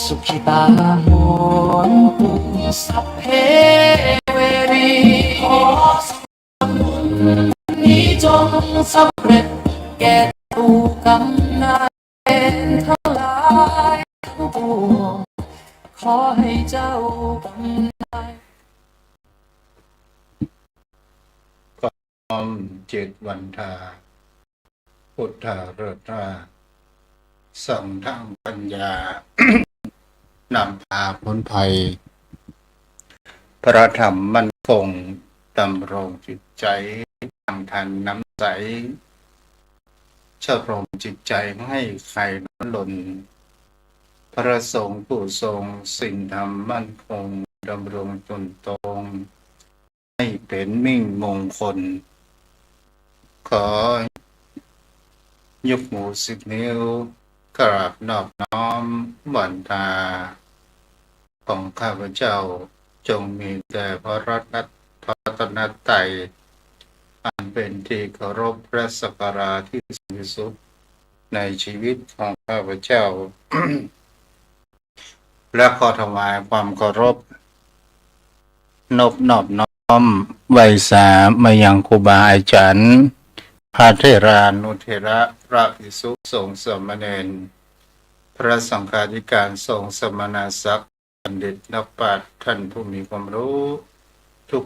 สุขิตาโหนตุสัพเพเวรีขอนี้จงสำเร็จแก่ตูกำนายเป็นทั้งหลายทั้งปวงขอให้เจ้ากำนายน้อมจิตวันทาพุทธาเริศราส่องทางปัญญา นำพาพ้นภัยพระธรรมมั่นคงดำรงจิตใจทางทันน้ำใสชโรมจิตใจให้ใครล้นล้นพระสงฆ์ผู้ทรงสิ่งธรรมมั่นคงดำรงจนตรงให้เป็นมิ่งมงคลขอยกหมู่10 นิ้วกราบนอบน้อมวันทาของข้าพเจ้าจงมีแต่พระรัตนตรัยอันเป็นที่เคารพและสักการะที่สูงสุดในชีวิตของข้าพเจ้า และขอถวายความเคารพนอบน้อมไหว้สามายังครูบาอาจารย์พระเถรานุเถระพระภิกษุสงฆ์สามเณรพระสังฆาธิการสงฆ์สมณศักดิ์บัณฑิตนักปราชญ์ท่านผู้มีความรู้ทุ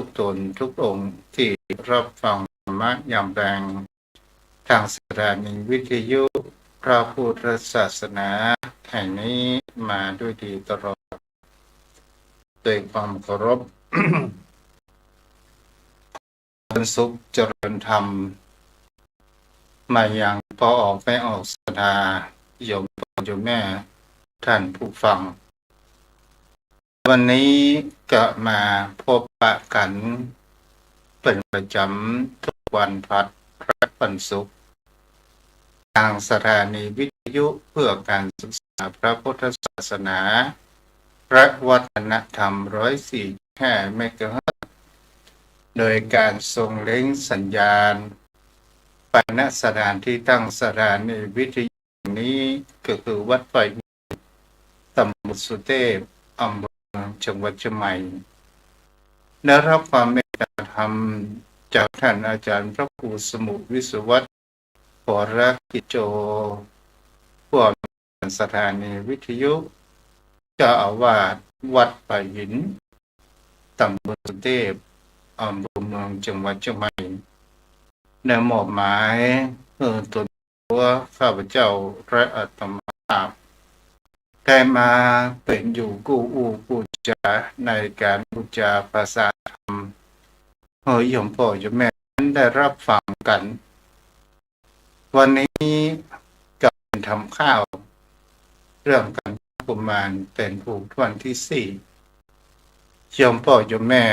กตนทุกองค์ที่รับฟังธรรมะยามแรงทางสถานีวิทยุพระพุทธศาสนาแห่งนี้มาด้วยดีตลอดด้วยความเคารพ เป็นสุขเจริญธรรมมาอย่างพอออกไม่ออกศรัทธาโยมพ่อโยมแม่ท่านผู้ฟังวันนี้ก็มาพบปะกันเป็นประจำทุกวันพัดพระวันศุกร์ทางสถานีวิทยุเพื่อการศึกษาพระพุทธศาสนาพระวัฒนธรรม104.5 เมกะเฮิรตซ์โดยการส่งเล็งสัญญาณไปณสถานที่ตั้งสถานีวิทยุนี้ก็คือวัดไฟตำบลสุเทพอำเภอจังหวัดเชียงใหม่ได้รับความเมตตาธรรมจากท่านอาจารย์พระครูสมุวิศวัตรปรกิจโจผู้อำนวยการสถานีวิทยุเจ้าอาวาสวัดป่าหินตำบลสุเทพอำเภอเมืองจังหวัดเชียงใหม่ได้มอบหมายตนตัวข้าพเจ้าและอาตมาได้มาเป็นอยู่กู้จาในการพูดจาภาษาธรรมโยมพ่อโยมแม่ได้รับฟังกัน วันนี้ก็ทำข้าวเรื่องการกุมารเป็นผูกวันที่4โยมพ่อโยมแม่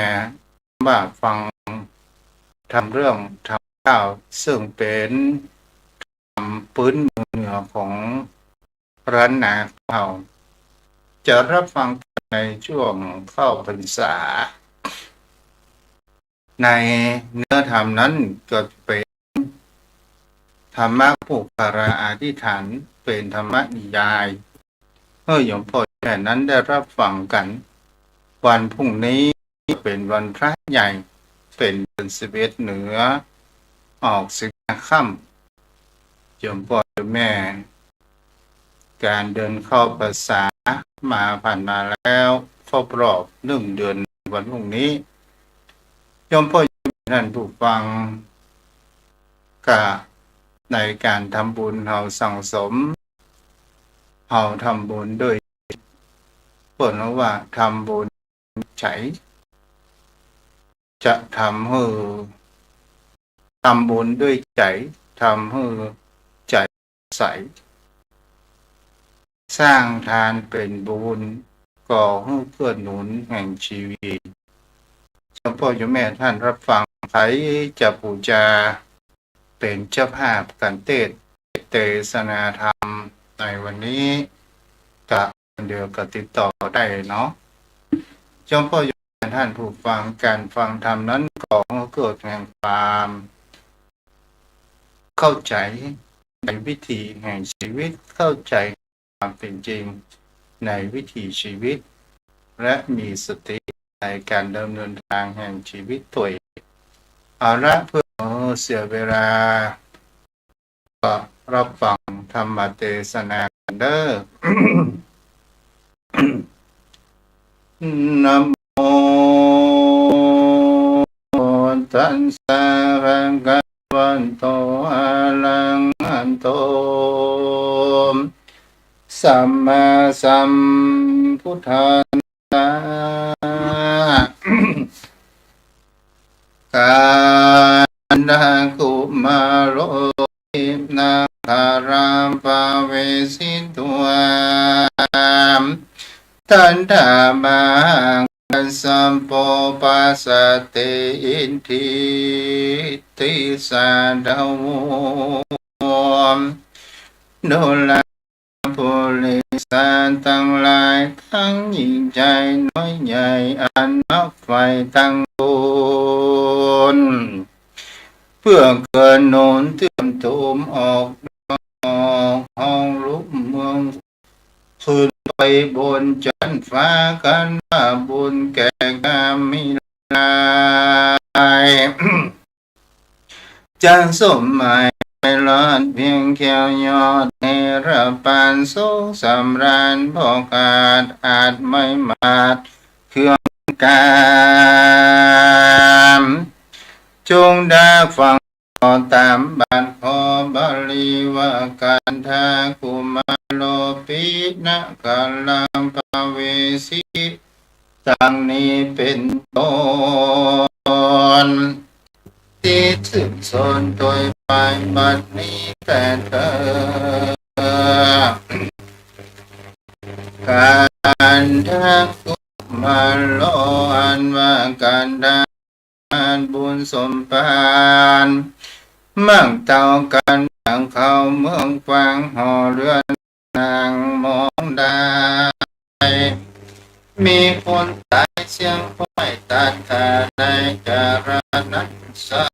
มาฟังทำเรื่องทำข้าวซึ่งเป็นพื้นเมืองเหนือของร้านนาเราจะรับฟังในช่วงเข้าพรรษาในเนื้อธรรมนั้นก็เป็นธรรมะผูกปาราอธิษฐานเป็นธรรมนิยายโยมพ่อแม่นั้นได้รับฟังกันวันพรุ่งนี้เป็นวันพระใหญ่เป็นเดือน11เหนือออก15 ค่ำโยมพ่อโยมแม่การเดินเข้าพรรษามาผ่านมาแล้วครบรอบ1 เดือนวันพรุ่งนี้โยมพ่อโยมแม่ท่านผู้ฟังก็ในการทำบุญเราสั่งสมเราทำบุญด้วยผลว่าทำบุญใจจะทำให้ทำบุญด้วยใจทำให้ใจใสสร้างทานเป็นบุญก่อให้เพื่อหนุนแห่งชีวิตโยมพ่อโยมแม่ท่านรับฟังใครจะบูชาเป็นเจ้าภาพการเทศนาธรรมในวันนี้กับเดี๋ยวก็ติดต่อได้เนาะโยมพ่อโยมแม่ท่านผู้ฟังการฟังธรรมนั้นก่อให้เกิดแห่งความ เข้าใจในวิถีแห่งชีวิตเข้าใจความเป็นจริงในวิถีชีวิตและมีสติในการดำเนินทางแห่งชีวิตตัวเองเอาละเพื่อเสียเวลาก็รับฟังธรรมเทศนากันเด้อ นะโมตัสสะภะคะวะโตอะระหะโตสัมมาสัมพุทธัสสะ กาณกุมารโรอินาคารามปะเวสิตุามทันธามังสัมโปปัสสติอินทิติสาดาวมโนลาภูริสานทั้งหลายทั้งยิ่งใหญ่น้อยใหญ่อันนับไฟตั้งบุญเพื่อเกินโนนเตื่อมตูมออกห้องลุกเมืองขึ้นไปบนจันฟ้ากันว่าบุญแก่กามิลายจังสมหมายไม่ลอดเพียงแค่ยอดเนรปานสุขสำราญบอกอาจไม่มาดเครื่องกามจงได้ฟังตามบัณฑขอบาลีว่าการทากุมาโลปินะกัลลังภเวสีดังนี้เป็นต้นที่ถึงสนโดยไปบัดนี้แต่เธอการทากุมาโลอันว่าการทานบุญสมปานมั่งเต่ากันดังเขาเมืองฟังห่อเรือนนางมองได้มีคนตายเสียงห้อยตัดขาในจารณะสา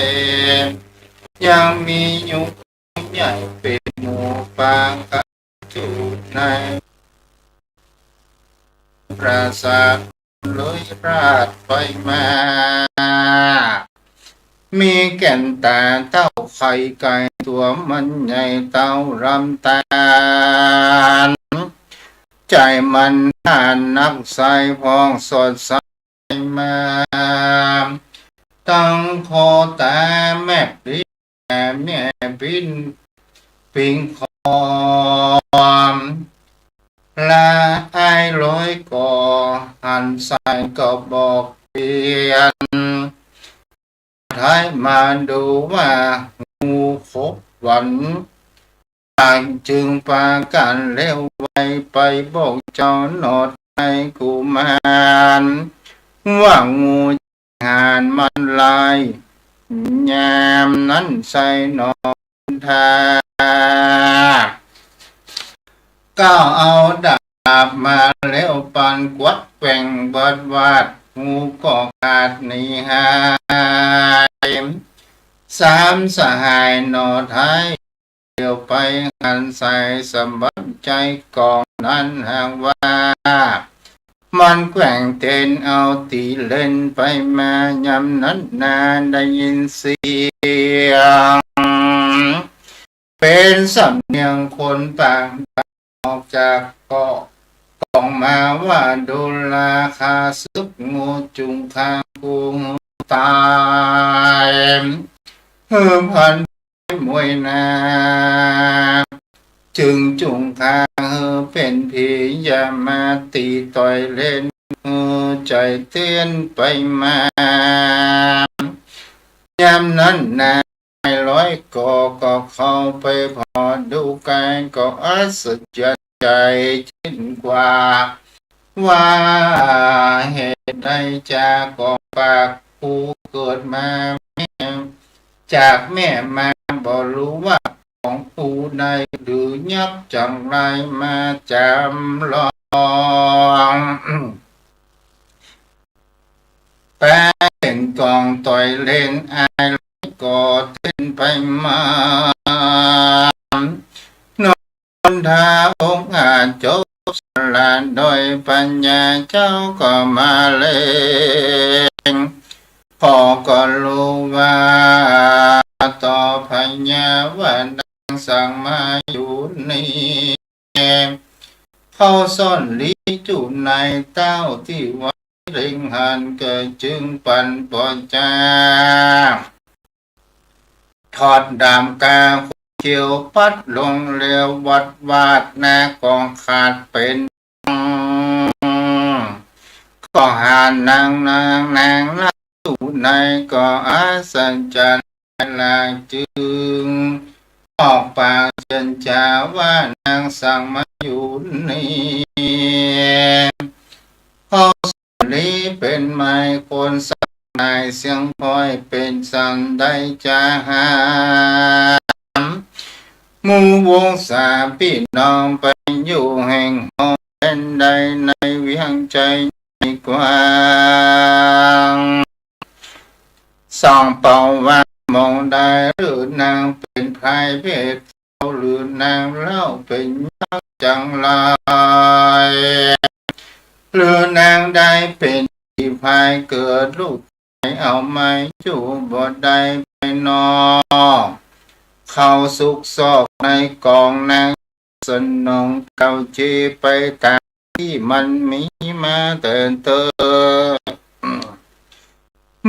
ยยังมียุคใหญ่เป็นหมู่ปางกันจูในปราสาทลอยราดไปมามีแก่นตาเต้าไข่ไก่ตัวมันใหญ่เต้ารำตาลใจมันน่านักใสพองสดใสมาตั้งคอตาแม่ปีแม่ปินปิงคอมลาไอ้ร้อยก่อหันใส่ก็บอกเปลี่ยนท้ายมาดูว่างูคบวันต่างจึงปากันเร็วไวไปบอกเจ้าหนอดให้กุมารว่างูหานมันลายยามนั้นใส่นอนทาก็เอาดาบมาแล้วปันกวัดแกว่งเบิดวาดงูก็ขาดหนีหายสามสหายนอไทยเดียวไปหันใส่สมบัติใจกองนั้นหากว่ามันแกว่งเต้นเอาตีเล่นไปมายำนั้นนานได้ยินเสียงเป็นสำเนียงคนต่างออกจากเกาะกองมาว่าดูราคาซึกงูจุงทางกุงตายพันมวยนาจึงจุงทางเป็นผีอย่ามาตีต่อยเล่นใจเตือนไปมายามนั้นนายร้อยก็เข้าไปพอดูกันก็อัศจรรย์ใจยิ่งกว่าว่าเหตุใดจากกองปากผู้เกิดมาจากแม่มาบ่รู้ว่าของผู้ใดหรือยักจังไรมาจำลองแป้งกองต่อยเล่นอาย ก็เต้นไปมานนทาองค์อาจจบสลาดโดยปัญญาเจ้าก็มาเล่งพ่อก็รู้ว่าต่อพญาว่าดังสั่งมาอยู่นี่เขาซ่อนลีจูในเต้าที่วัดริงหันเกิดจึงปันปอจาถอดดามกาเขียวพัดลงเรียววัดวาดหน้ากองขาดเป็นก็หานางลักสู่ในก็อาสันจันลาจึงออกปากเชิญจาว่านางสั่งมาอยู่นี่พอสลีเป็นไม้คนสักนายเสียงพลอยเป็นสันได้จาหาหมู่วงสาพี่น้องไปอยู่แห่งห้องเป็นใดในเวียงใจกว้างส่องเป่าว่ามองได้หรือนางเป็นพายเพศหรือนางเล่าเป็นยักษ์จังลายหรือนางได้เป็นที่พายเกิดลูกเอาไม้จูบดได้ไปนอกเข้าสุกซอกในกองนางสนองเก่าจีไปตามที่มันมีมาเตินเตอ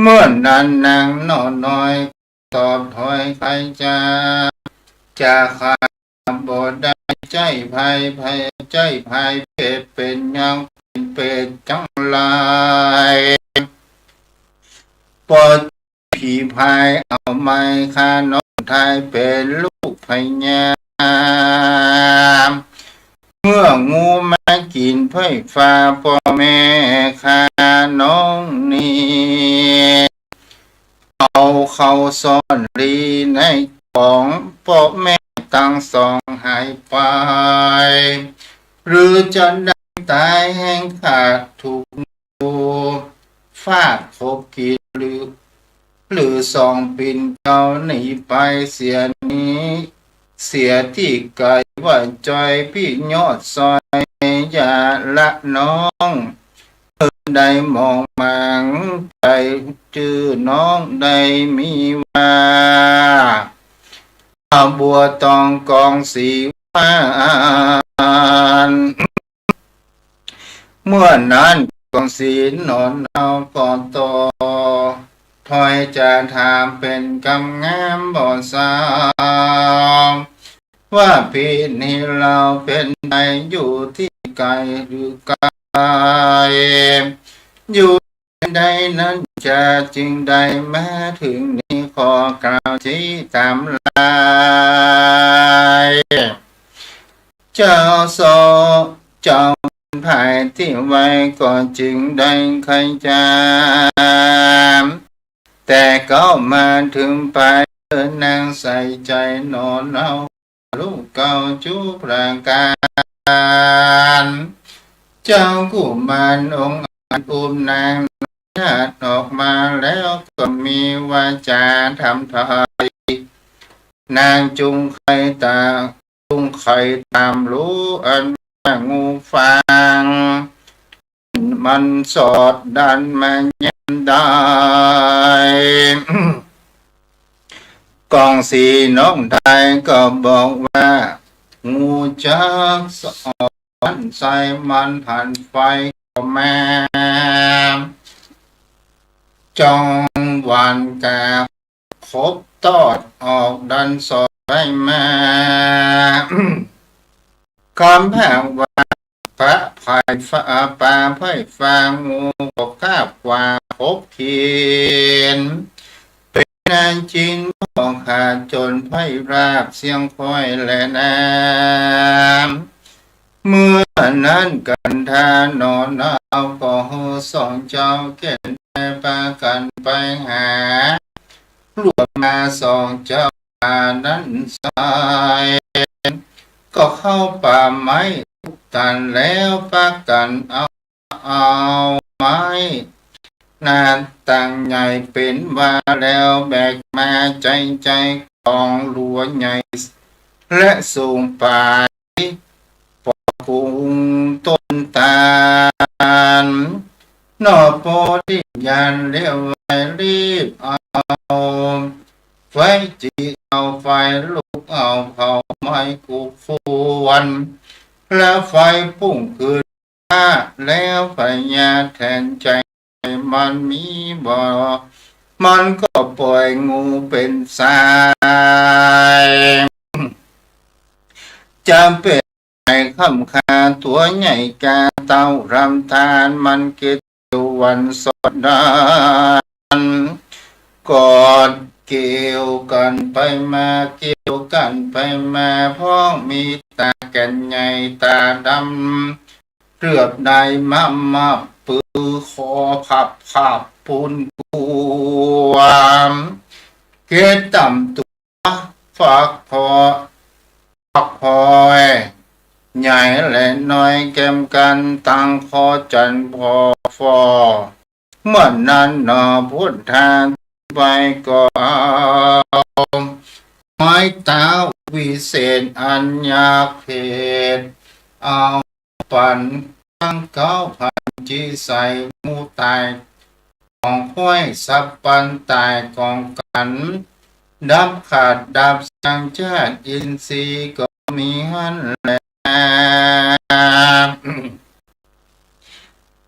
เมื่อนั้นนางนอนน้อยตอบถอยใครจะขาดบทได้ใจภัยใจภัยเพศเป็นยังเป็นเป็ดจังลายปอดผีพายเอาไม้ข้าน้องทายเป็นลูกพญาเมื่องูมากินไผ่ฟ้าพ่อแม่ข้าน้องนี่เอาเขาซ่อนรีในของพ่อแม่ตั้งสองหายไปหรือจะได้ตายแห่งขาดถูกงูฟาดพบกินหรือสองปินเก่าหนีไปเสียนี้เสียที่ไกลว่าจอยพี่ยอดซอยอย่าละน้องได้มองมังใจจื้อน้องได้มีว่าบัวตองกองสีฟ้านเมื่อนั้นกองสีนอนเอาก่อนต่อถอยจะถามเป็นกำงามบ่สาวว่าพี่นี่เราเป็นใดอยู่ที่ไกลหรือไกลอยู่ใดนั้นจะจึงได้มาถึงนี้ขอกล่าวที่ตามลายเจ้าโซเจ้าภายที่ไว้ก็จึงได้ใครจามแต่ก็มาถึงไปนางใส่ใจนอนเอาลูกเก่าจุประการเจ้ากุมารองค์อาจอุ้มนางนาดออกมาแล้วก็มีวาจาทำทายนางจุงใครตามรู้อันว่างูฟังมันสอดดันมายันได้กองสีน้องไทยก็บอกว่างูจักสอนใส่มันผ่านไฟก็แม่จองวันกาคบตอดออกดันสอดไปมาคำแพงว่าพระภายฟ้าป่าไผ่ฟางงูกบคาบกว่าพบเขียนเป็นนางจินมองขาดจนไผ่ราบเสียงคอยและน้ำเมื่อนั้นกันทานอนเอาก็สองเจ้าเก่นไปปากันไปหารวมมาสองเจ้านั้นสายก็เข้าป่าไม้ตันแล้วปากันเอาไม้ นาต่างใหญ่เป็นว่าแล้วแบกมาใจกองหลัวใหญ่และสูงไปปอกุงต้นตาลนอโพธิญาณเลี้ยวไว้รีบเอาไฟจีเอาไฟลุกเอาเผาไม้กุกฟวนแล้วไฟพุ่งขึ้นมาแล้วพญาแทนใจมันมีบ่มันก็ปล่อยงูเป็นสายจำเป็นไอ้คำคาตัวใหญ่กาเต้ารำทานมันเกิดวันสดดานกอดเกี่ยวกันไปมาเกี่ยวกันไปมาพ้องมีตาแก่นใหญ่ตาดำเรือบใดมาปือคอพับปูนปูวามเกตต่ำตัวฝักพอฝักพอยใหญ่และน้อยแก้มกันตั้งคอจันพอฟอเมื่อนั้นนอพุทธาไปก็ไม้เท้าวิเศษอัญญาเพศเอาปั่นตั้งเก้าพันจีใส่มูตายของห้วยสับปันตายกองกันดับขาดดับสังชาติอินทรีย์ก็มีหันแล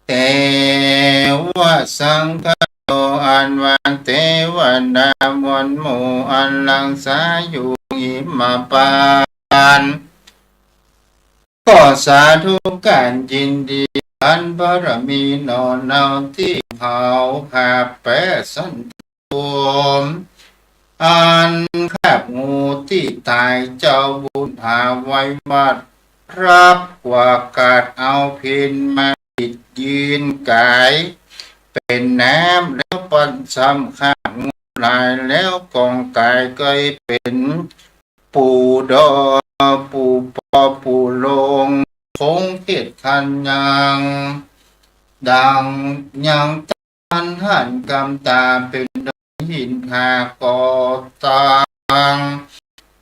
เทวสังฆโตอันวันเทวดามวลหมู่อันลังสาอยู่หิมาปานก็สาธุการยินดีอันบารมีนอนเนาที่เขาหาแปะสันตุมอันแคบงูที่ตายเจ้าบุญหาไว้วัดรับกว่ากาดเอาพินมาติดยืนกายเป็นน้ำแล้วปันซ้ำข้างงูลายแล้วกองกายก็เป็นปูดอปูปอปูลงคงเกิดคันยังดังยังตันหันกำตาเป็นหินหากอตัง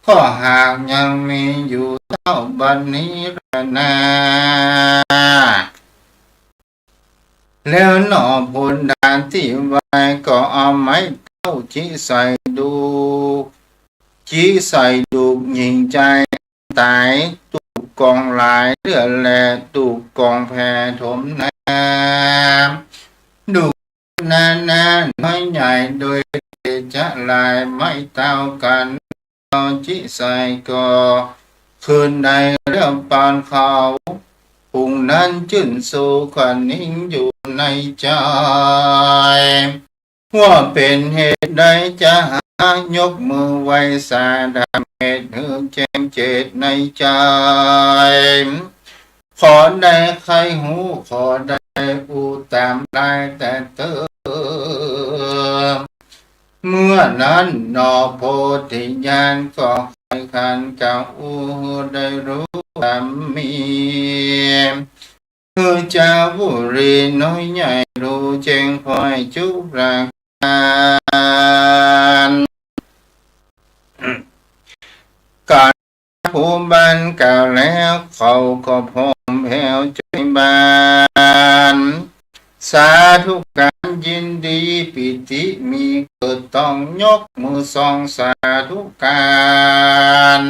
ข้อหากยังมีอยู่เท่าบัดนี้ระนาแล้วหนอบุญดานที่ไว้ก็เอาไม้เต้าชี้ใส่ดูชี้ใส่ดูยิงใจตายตุกกองหลายเลือดแหลตุกกองแผ่ถมน้ำดูนาน้อยใหญ่โดยจะลายไม่เท่ากันเอาชี้ใส่ก็คืนในเรื่องปานเขาปุ่งนั้นจื่นสู่กันนิ่งอยู่ในใจว่าเป็นเหตุใดจะหายกมือไว้สาดำเหตุหือแจ้งเจตในใจขอได้ใครหูขอได้อูตามได้แต่เติมเมื่อนั้นนอโพธิญาณก็ใครขันเก่าอูได้รู้ความมีคือเจ้าบุรีน้อยใหญ่รู้แจ้งคอยจุราการการผู้บันกล่าวแล้วเขาก็พร้อมแผ่วใจบานสาธุการยินดีปิติมีเกิดต้องยกมือสองสาธุการ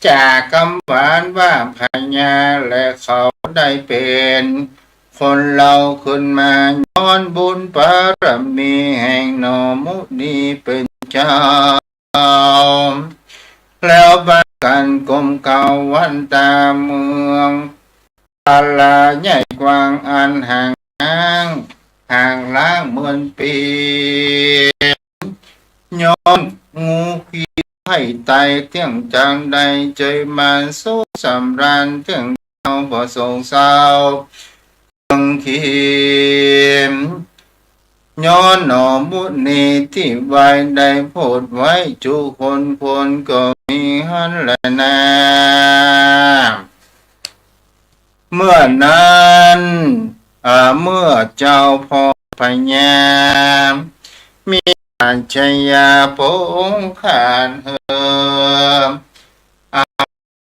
จากคำหวานว่าพญาและเขาได้เป็นคนเราขึ้นมาย้อนบุญบารมีแห่งนมุนีเป็นเจ้าแล้วบ้านกันกลมเก่าวันตาเมืองปาลาใหญ่กว้างอันห่างล้างเหมือนปีย้อนงูขี้ให้ไตเที่ยงจังใดใจมันสู้สำราญเที่ยงเอาบ่สงเศร้าบังคีมย้อนหนอมุนีที่ไว้ได้พูดไว้จุคนก็มีหันแหละนะเมื่อนั้นเมื่อเจ้าพอ พญามมีอาชญาปงขานเหิมอา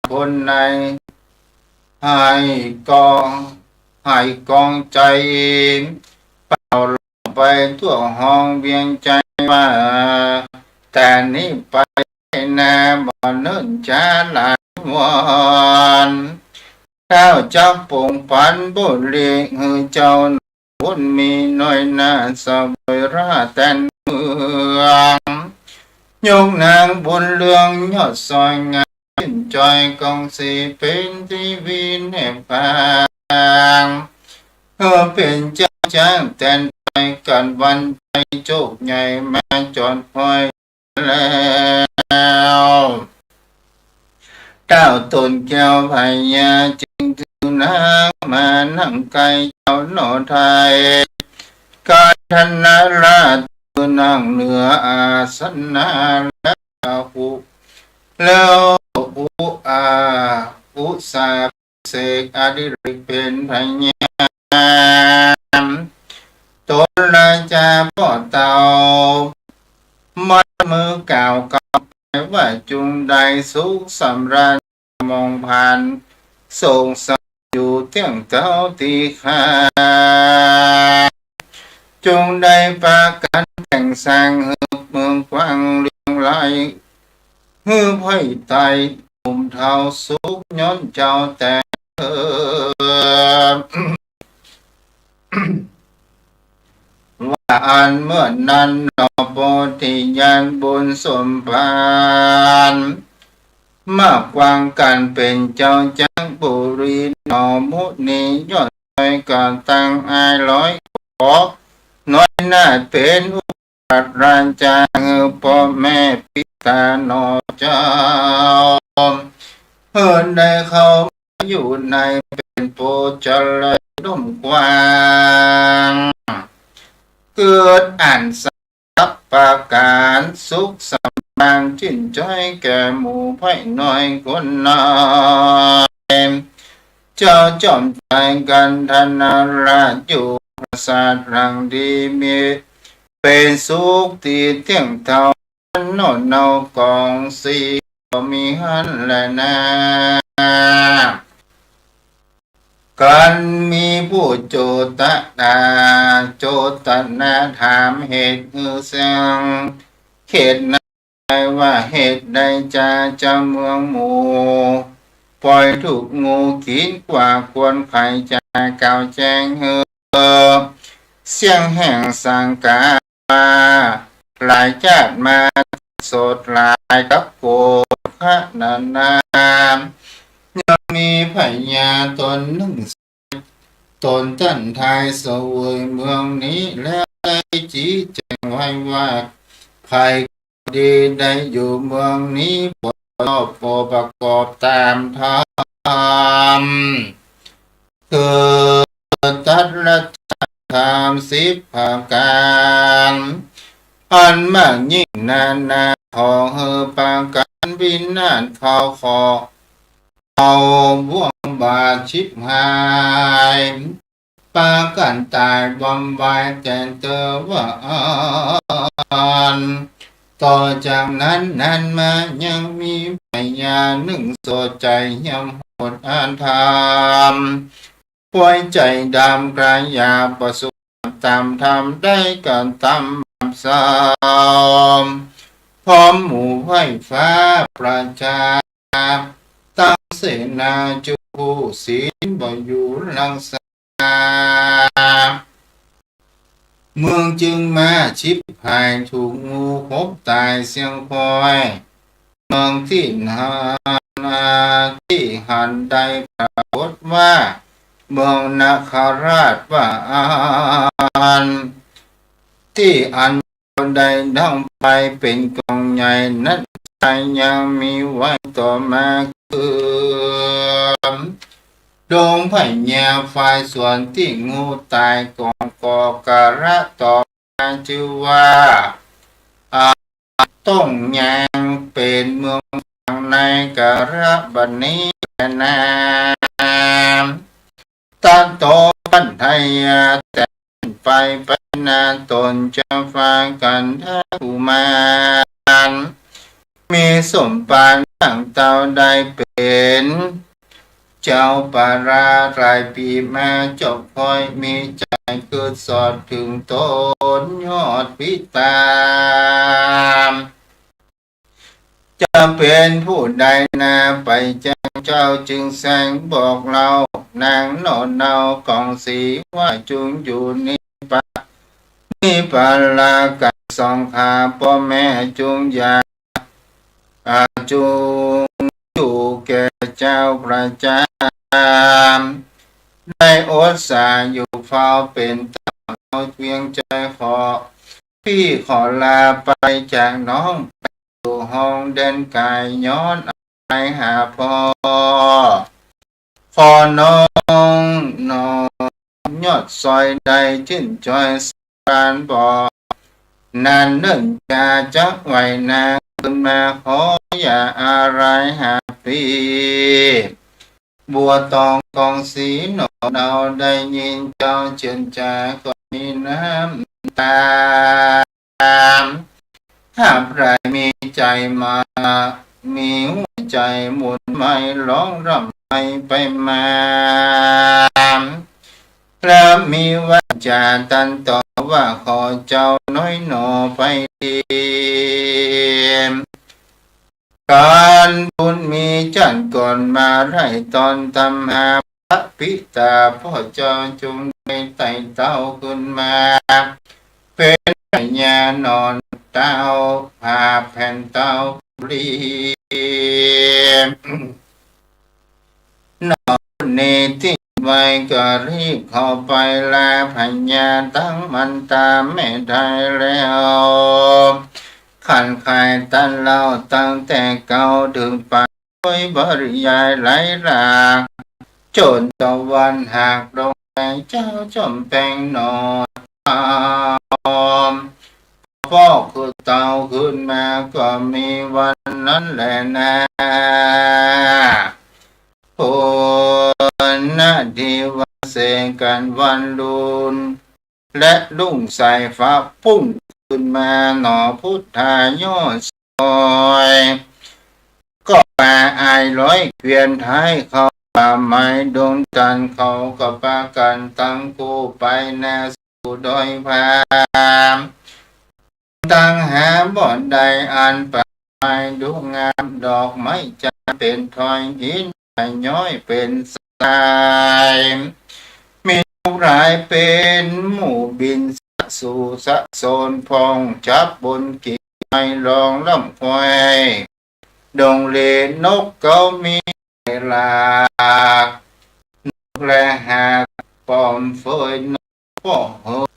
คนในให้กองให้กองใจเป่าลงไปทั่วห้องเวียงใจว่าแต่นี้ไปนาบ่เนิ่นช้าหลายวันข้าวจับปงปันบุรีหือเจ้าบุญมีน้อยหน้าสบายราแต่นเมืองยกนางบุญเรืองยอดซอยงามจอยกองสีเป็นทีวีแนบฟางเป็นเจ้าจ้างแต่นไปกันวันใจโจกใหญ่มาจอดคอยแล้วเต้าตนแก้วพญาจึงถือนางมานั่งไกลเจ้าโนไทยการธนาราชนั่งเหนืออาสนะแล้วอุอาอุสาเสกอดิริกเป็นพญาตนราชาพ่อเต่ามัดมือกล่าวกับไปว่าจุงใดสุขสำราญมองผ่านส่งสอยู่เที่ยงเต้าตีขาจงได้ปากันแต่งสร้างเมืองกว้างเรืองไล่ฮือไพ่ไตปุ่มเท้าสุขย้อนเจ้าแต่ว่าอันเมื่อนั้นนอโปธิญาณบุญสมภารมากกวางกันเป็นเจ้าจักบุรีนอมุนียอดไปการตั้งอายร้อยขอน้อยหน้าเป็นอุปัฏราชาพ่อแม่ปิตานอเจ้าได้เข้าอยู่ในเป็นโปจลยร่มกว้างเกิดอ่านสัพปะการสุขสำราญชื่นใจแก่หมู่ไพ่น้อยคนน้อยเจ้าจอมใจกันธนาราชอยู่ปราสาทรังดีมีเป็นสุขที่เที่ยงเท่าโน่นเนากองสีก็มีหันและนากันมีผู้โจตนาโจตนาถามเหตุเสียงเขตนั้นว่าเหตุใดจะเมืองหมู่ปล่อยถูกงูกินกว่าควรไข่จะเก่าแจ้งเสียงแห่งสังกาหลายชาติมาสดหลายกับโกขนานายังมีพญาตนหนึ่งตนท่านทายเสวยเมืองนี้แล้วได้ชี้แจงไว้ว่าใครดีได้อยู่เมืองนี้ปประกอบตามธรรมคือตัดรัตธรรม10ประการอันมากยิ่งนานาขอประการวินาศเขาขอเอาบ่วงบาดชิบหายปากันตายบำบายแต่เตอว่าอันต่อจากนั้นมายังมีพญาหนึ่งโสดใจยำโหดอ่านธรรมปล่อยใจดำกระยาประสุตามธรรมได้กันตามสามพร้อมหมู่ไพ่ฟ้าประชาตั้งเสนาจูศีลบ่อยู่ลังสาเมืองจึงมาชิบหายถูกงูคบตายเสียงคอยเมืองที่ที่หันใดปรากฏว่าเมืองนาคาราชว่าอันที่อันใดดังไปเป็นกองใหญ่นั้นยังมีไว้ต่อมาคือดงพญาฝ่ายส่วนที่งูตายกองก่อการะต่อมาชื่อว่าต้องยังเป็นเมืองฝั่งในการะบัดนี้นาตันโตปัญญาแต่ไป นาตนจะฟังกันท่ากุมารมีสมปานตั้งเต่าได้เป็นเจ้าปารา รายปีมาจบคอยมีใจคือสอดถึงตนยอดพิตามจะเป็นผู้ใดนาไปแจ้งเจ้าจึงแสงบอกเรานางโนนเนากองสีว่าจุงอยู่นี่ปาลากัสองขาพ่อแม่จุงยาจุงอยู่แก่เจ้าประจามได้อดสาอยู่เฝ้าเป็นเจ้าเพียงใจขอพี่ขอลาไปจากน้องไปสู่ห้องเดินกายย้อนไปหาพ่อขอน้องนอนยอดซอยใดชื่นจอยสารบ่นานเนิ่นจะจักไหวนาขึ้นมาขออย่าอะไรหาปีบัวตองกองสีหนอเราได้ยินเจ้าเชิญจาก็มีน้ำตาถ้าใครมีใจมามีหัวใจหมุนไม่ร้องรำไม่ไปมาแล้วมีว่าจะตันต่อว่าขอเจ้าน้อยหนอไปดีการบุญมีจันก่อนมาไรตอนทำหาพระปิตาพ่อเจ้าจงได้ไต่เต้าขึ้นมาเป็นญานอนเต้าผาแผ่นเต้ารีนอนเนติไว้ก็รีบเข้าไปลาพญาตั้งมันตาไม่ได้แล้วขันขายตันเล่าตั้งแต่เก่าถึงไปโดยบริยายไหลหลากจนตะวันหากลงแสงเจ้าจอมแปงนอนพ่อคือเต่าขึ้นมาก็มีวันนั้นแหละนะโอ้นาดีวันเสกันวันลุนและลุ่งใส่ฟ้าพุ่งขึ้นมาหนอพุทธายอดซอยก็มาอายร้อยเกวียนท้ายเขาป่าไม้ดงจันเขาก็ปากันตั้งคู่ไปแน่สู่ดอยพามตั้งหาบ่อนใดอันป่าไม้ดูงามดอกไม้จะเป็นทอยหินย้อยเป็นสายมีรายเป็นหมู่บินสู่สะโซนพองจับบนกิ่งไม้ลองลำควายดงเลนกเขามีลากนกและหากปอมเฟยนกพ่อเหอ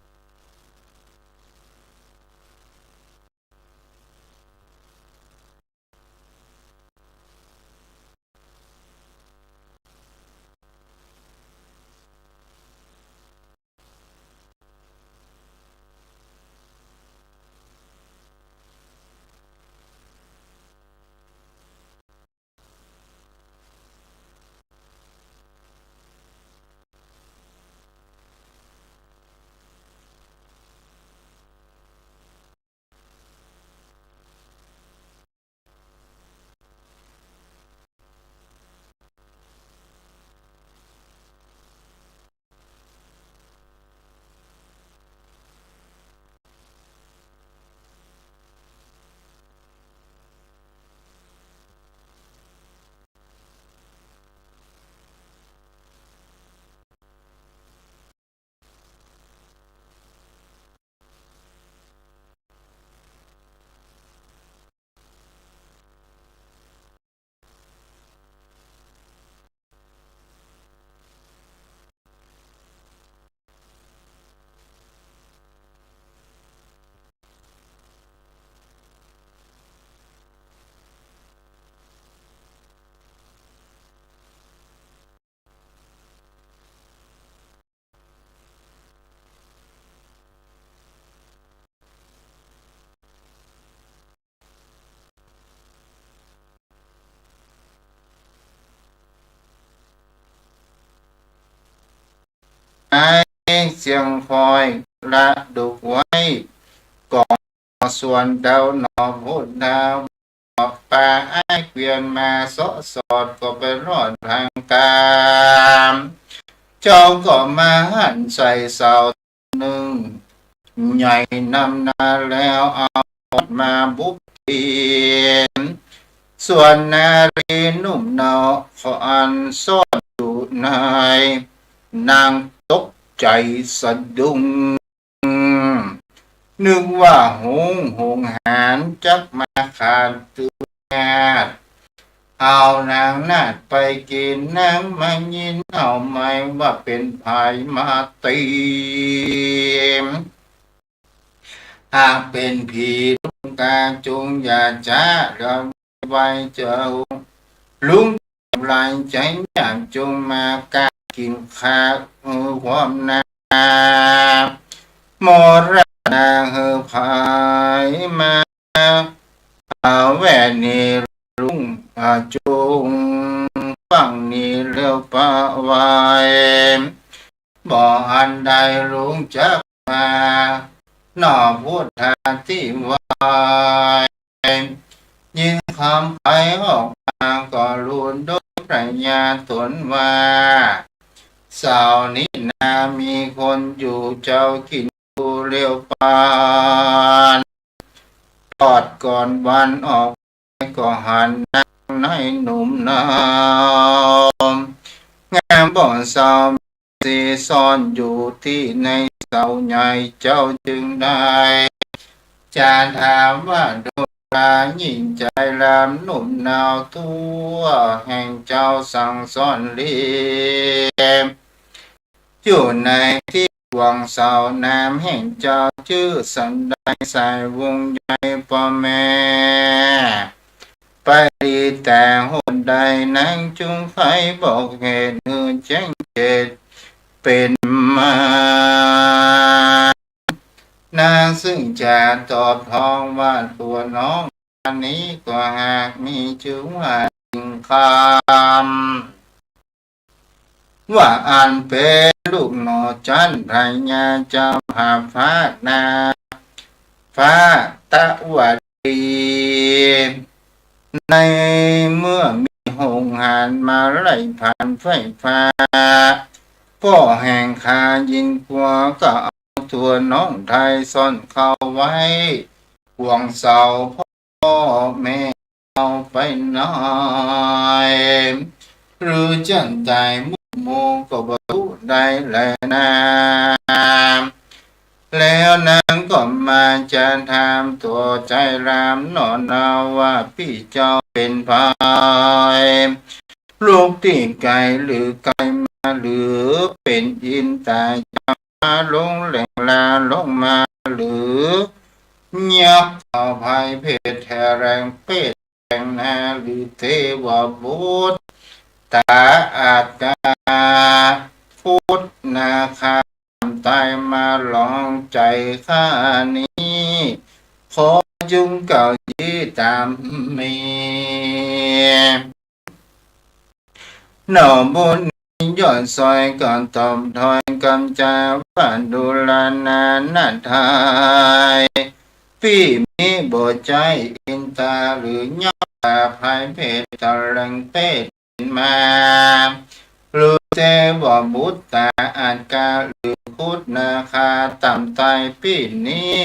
เสียงคอยละดุ ส่วนเดาหนอพุทธาบอกป่าไอ้เกวียนมาสอสอดก็ไปรอดทางกามเจ้าก็มาหันใส่เสาหนึ่งใหญ่นำนาแล้วเอามาบุกเทียนส่วนนารีนุ่มเนาขออันซ่อนอยู่ในนางตกใจสะดุ้งนึกว่าหงหารจักมาขาดตืองาดเอานางนาดไปกินนางมายินเอาไม่ว่าเป็นภายมาตีมหากเป็นผีลุงกาจงอย่าจ้าเราไว้เจ้าลุงลายใจอยากจงมากากินข้าวความนาโมรนาเฮพายมาเอาแว่นนี้ลุงจงฟังนี้เร็วปะไว้บ่อันใดลุงจักมาหน่อพูดทาที่ไว้ยิงคำไปออกมาก็ลุนโดยปรัญญาตนว่าสาวนี้นามีคนอยู่เจ้ากินดูเร็วปานปอดก่อนวันออกก็หันนั่งให้หนุ่มนาวงามบ่อนสาวสีซ่อนอยู่ที่ในเสาใหญ่เจ้าจึงได้จารถามว่าดูรายิ่งใจรามหนุ่มนาวทั่วแห่งเจ้าสั่งสอนเลี้ยมอยู่ในที่วังเสาน้ำแห่งเจ้าชื่อสันได้สายวงใหญ่พ่อแม่ไปดีแต่หนใดนั่งจุงไฟบอกเหตุเนื้อแจ้งเจตเป็นมานางซึ่งจะตอบทองว่าตัวน้องอันนี้ก็หากมีชื่อว่าจริงคำว่าอันเป็นลูกหนอจันพญาเจ้าหาฟ้านาฟ้าตะวันดีในเมื่อมีหงหานมาไล่ผ่านไฟฟ้าพ่อแห่งคายิงกลัวก็เอาตัวน้องไทยซ่อนเข้าไว้ห่วงเสาพ่อแม่เอาไปน้อยหรือจันใจมุโมก็บรรลุได้แลนาแล้วนางก็มาจะถามตัวใจรามนอนนาว่าพี่เจ้าเป็นพายลูกที่ไกลหรือไกลมาหรือเป็นอินตายจะมาลงแหล่งลาลงมาหรือเงียบเอาภัยเพศแทแรงเป็ดแรงนาหรือเทวบุตรตาอาจกาพุทธนาคาตายมาลองใจข้านี้ขอจุงเก่ายีตามมีหน่อบุญย้อนซอยก่อนตอบถอยกำจาว่าดูลานานาทายพี่มีบทใจอินตาหรือย่อตาภายเพศตะลังเป็ดมาหรือเทวบุตรตาอาจกาหรือพุทธนาคาต่ำตายพี่นี้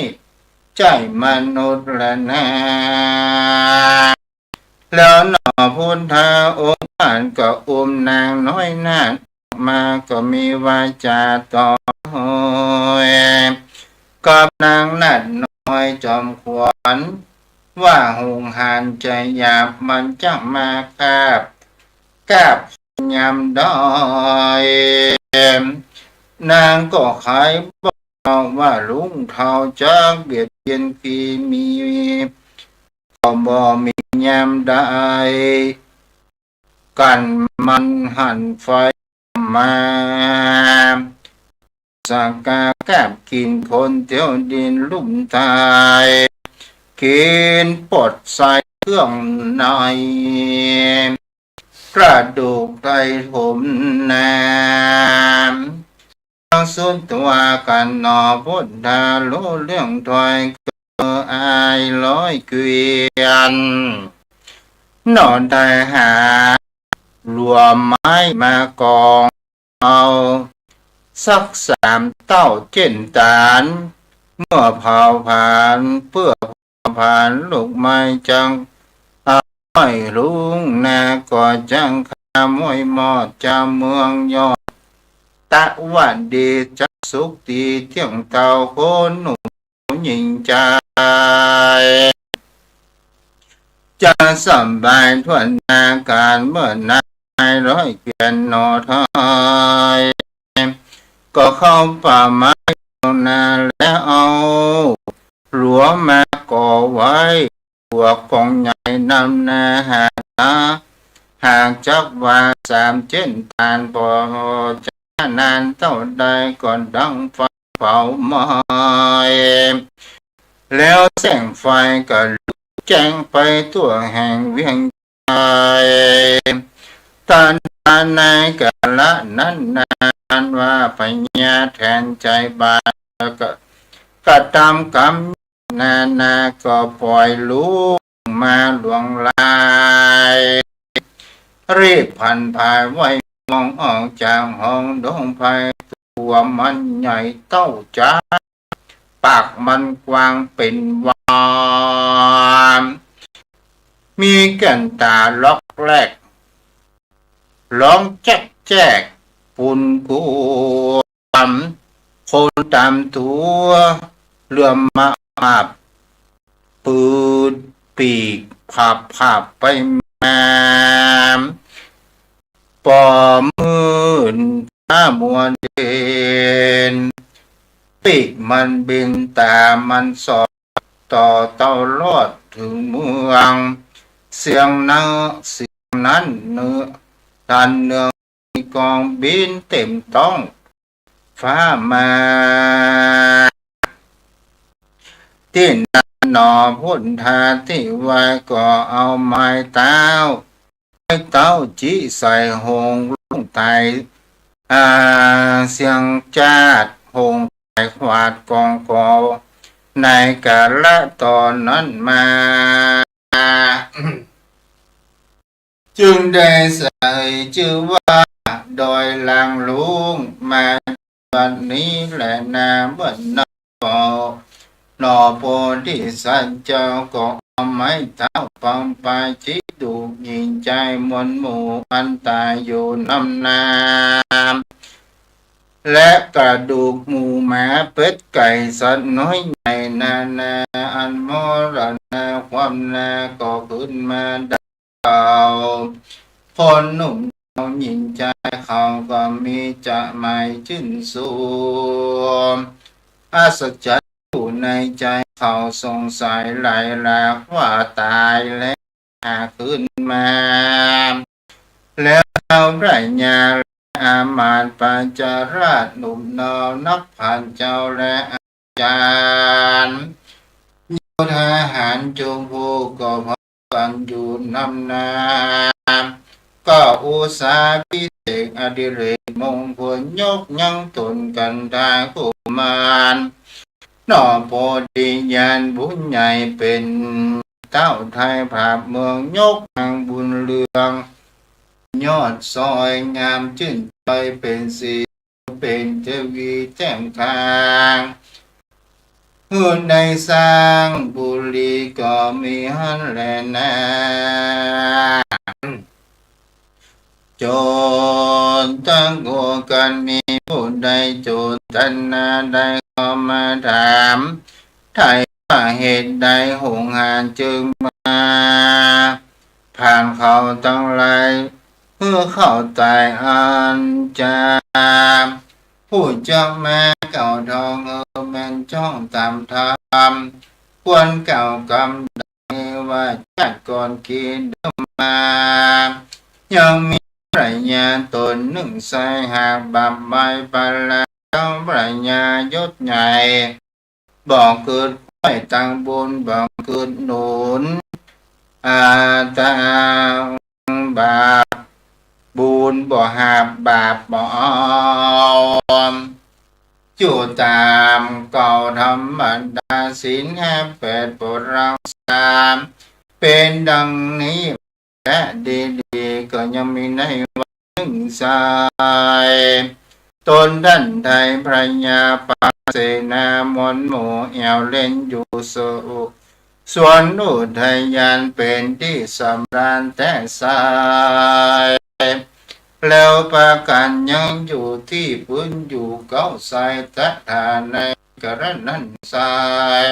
ใจมนุษย์ละนาแล้วหนอพุทธาองค์ผ่านก็อุ้มนางน้อยนาคมาก็มีวาจาต่อกับนางนัดน้อยจอมขวัญว่าหงหานใจหยาบมันจะมาคาบยำดอยนางก็ขายบอกว่าลุงเท่าจักเบียดเบียนพี่มีก็บ่มียำได้กันมันหันไฟมาสักกาแกบกินคนเที่ยวดินลุ่มตายกินปดใส่เครื่องในกระดูกไตผมน้ำส่วนตัวกันนอพุทธาโลเรื่องถอย อายร้อยเกวียนนอนได้หารวมไม้มากองเอาสักสามเต้าเจ็นตาลเมื่อเผาผ่านเพื่อเผาผ่านลูกไม้จังอ้อยรุ้งนาก่อจังขามวยหมอดจาเมืองยอดตะวันดีจักสุขตีเที่ยงเต่าโคนหนุ่มหญิงใจจะสบายทวนนาการเมื่อนายร้อยเกวียนนอทอยก็เข้าป่าไม้นาแล้วเอาหลวงมาก่อไว้พวกกองใหญ่นำนาหาหากจักว่าสามเจ็นตานพอจะนานเท่าใดก่อนดังไฟเผาไหม้แล้วแสงไฟก็ลุกแจ้งไปตัวแห่งเวียงใจตานในกาละนั้นนานว่าพญาแทนใจบาก็ตามกรรมนาก็ปล่อยลูกมาหลวงลายรีบพันภายไว้มองออกจากห้องดงไฟตัวมันใหญ่เต้าจ้าปากมันกว้างเป็นวานมีแก่นตาล็อกแรกร้องแจ๊กแจ๊กปุ่นกูคนตามตัวเรือมาอาบปืนปีกผับไปมาปอมืนตามัวเด่นปีกมันบินแต่มันสอดต่อเต้ารอดถึงเมืองเสียงนั้นเนื้อดันเนืองกองบินเต็มต้องฟ้ามาที่นันนอพุทธาที่ไว้ก็เอาไม้เต้าจีใส่หงลุงไตเสียงจาดหงไตขวาดกองกอในกาละตอนนั้นมาจึงได้ใส่ชื่อว่าดอยลางลุงมาวันนี้แหละนาเมื่อนอนอโพธิสัตว์เจ้าก็เอาไม้เท้าปังไปจิดูยิงใจมวลหมู่อันตายอยู่น้ำน้ำและกระดูกหมูหมาเป็ดไก่สัตว์น้อยใหญ่นาอันมรณะความนาก็ขึ้นมาดาวคนหนุ่มหญิงใจเขาก็มีจะไม่ชื่นสูมอัศจรรย์อยู่ในใจเขาสงสัยหลายหลากว่าตายแล้วขึ้นมาแล้วเราไรญาอามาตย์ปัญจราชหนุ่มนาวนับผ่านเจ้าและอาจารย์โยธาหารจงผู้ก็พกันอยู่นำนาก็อุตสาห์พิเศษอดิเรกมงคลยกยังตนกันได้กุมารนอโพธิญาณบุญใหญ่เป็นเต้าไทยภาพเมืองยกทางบุญเรืองยอดซอยงามชื่นใจเป็นสีเป็นเทวีแจ่มทางหุ่นในสร้างบุรีก็มีหันแลนาโจรตั้งโกกันมีผู้ใดโจรตันนาได้ก็มาถามไทยว่าเหตุใดหงหานจึงมาผ่านเขาตั้งหลายเพื่อเข้าตายอันจาผู้เจ้าแม่เก่าทองแม่นจ้องตามธรรมควรเก่ากรรมใดว่าจัดก่อนกินเดิมมายังมีปรัชญาตนหนึ่งใส่หากบาปใบปาแล้วปรัชญายศใหญ่บอกเกิดไว้ตั้งบนบอกเกิดหนุนตาบาปบุญบ่หาบาปบ่เอา อยู่ตามเก่าธรรมดาศีลแห่แปดโปรดรักษาเป็นดังนี้และดีๆก็ยังมีในวันหนึ่งสายตนท่านใดพระญาปาเสนามนหมู่แอวเล่นอยู่สุส่วนอุทยานเป็นที่สำราญแต่สายแล้วประกันยังอยู่ที่พื้นอยู่เก้าสายทัดฐานในกระนั้นสาย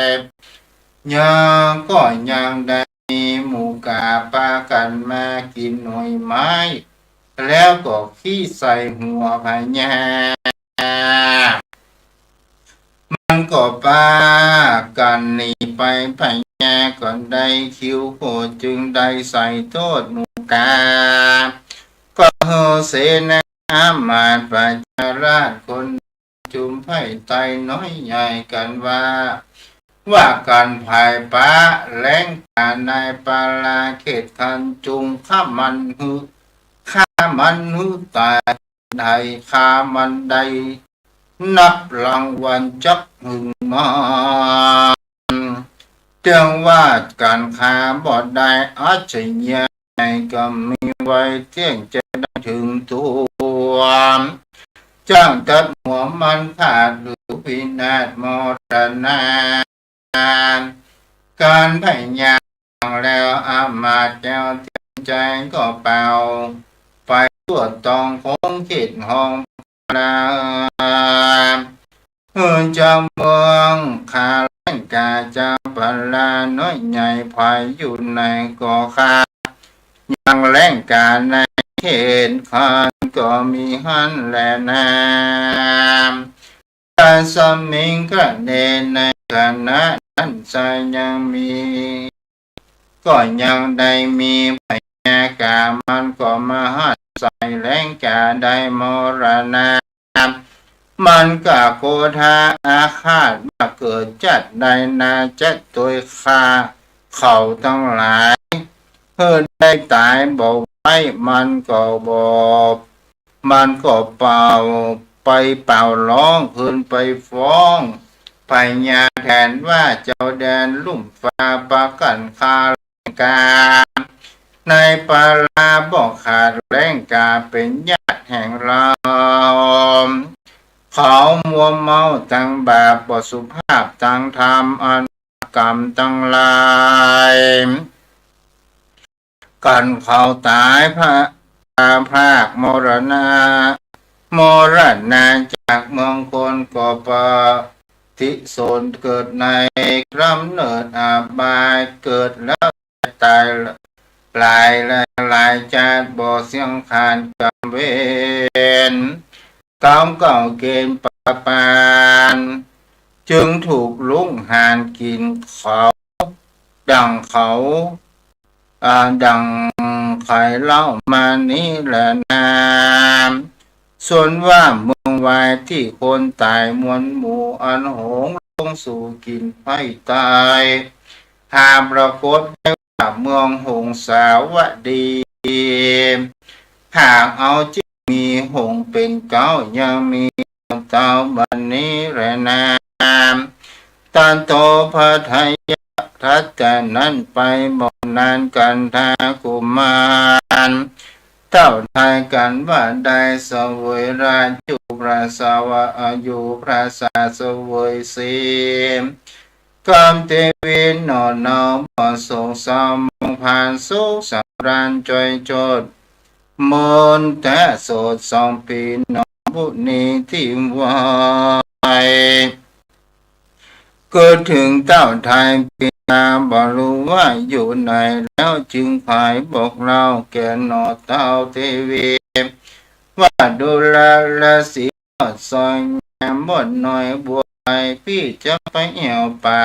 ยังก็ยังได้มีหมู่กาปากันมากินหน่วยไม้แล้วก็ขี้ใส่หัวพญามันก็ปากันหนีไปพญาก่อนได้คิวโคจึงได้ใส่โทษหมู่กาก็เฮเสนามาตประชาราชคนจุมไผ่ไตน้อยใหญ่กันว่าการภายป้าแรงการนายปาลาเขตคันจุงข้ามันหือตายใดข้ามันใดนับรางวัลจักหึงมาเรื่องว่าการค้าบ่ได้อาจจะใหญ่ก็มีไว้เที่ยงจะได้ถึงตัวจ้างตัดหัวมันขาดหรือพินาศมรณะการพยายามแล้วอามาตย์แก้วเทียมใจก็เป่าไปตรวจตองคงคิดห้องลาเจ้าเมืองขาแรงกาเจ้าปลาน้อยใหญ่ภายอยู่ในก่อขายังแรงกาในเขตคันก็มีหันแลน้ำการสมิงกระเด็นในขณะนั้นใจยังมีก็ยังได้มีพยากามันก็มาหันใส่แรงกาได้มรณะมันก็โกธาอาฆาตมาเกิดจัดใดนาจัดตัวฆ่าเขาทั้งหลายได้ตายบอกไว้มันก็บอกมันก็เป่าไปเป่าร้องคืนไปฟ้องพญาแทนว่าเจ้าแดนลุ่มฟ้าประกันคาแรงกาในปาลาบอกขาดแรงกาเป็นญาติแห่งเราเขามัวเมาตั้งบาปบสุภาพตั้งธรรมอันกรรมตั้งลายกันเขาตายพระภาคมรณะจากเมืองคนก็ปฏิโสนเกิดในกำเนิดอาบายเกิดแล้วตายหลายชาติบ่เสียงขานกรรมเวรกรรมเก่าเกณฑ์ปานจึงถูกลุงหานกินเขาดังเขาดังไข่เล่ามานี้แหละนามส่วนว่าเมืองวายที่คนตายมวลหมู่อันหงลงสู่กินไฟตายหาปรากฏได้ว่าเมืองหงสาวดีหากเอาจิมีหงเป็นเก้ายังมีเต้าบันนี้แหละนามตันโตพระไทยทัดแต่นั้นไปบอกนานกันทากุมารเต้าทายกันว่าได้เสวยราชอยู่พระสาวะอยู่พระศาสวยสีกามเทวีนอนบ่สงสามผ่านสุขสำราญจอยโจดมนแต่โสด2 ปีนอบุนีที่วายเกิดถึงเต้าไทยปีนาบ่รู้ว่าอยู่ไหนแล้วจึงขายบอกเราแก่หนอเต้าเทวีว่าดูแลละสีซอยแง่หมดหน่อยบัวไปพี่จะไปเอี่ยวป่า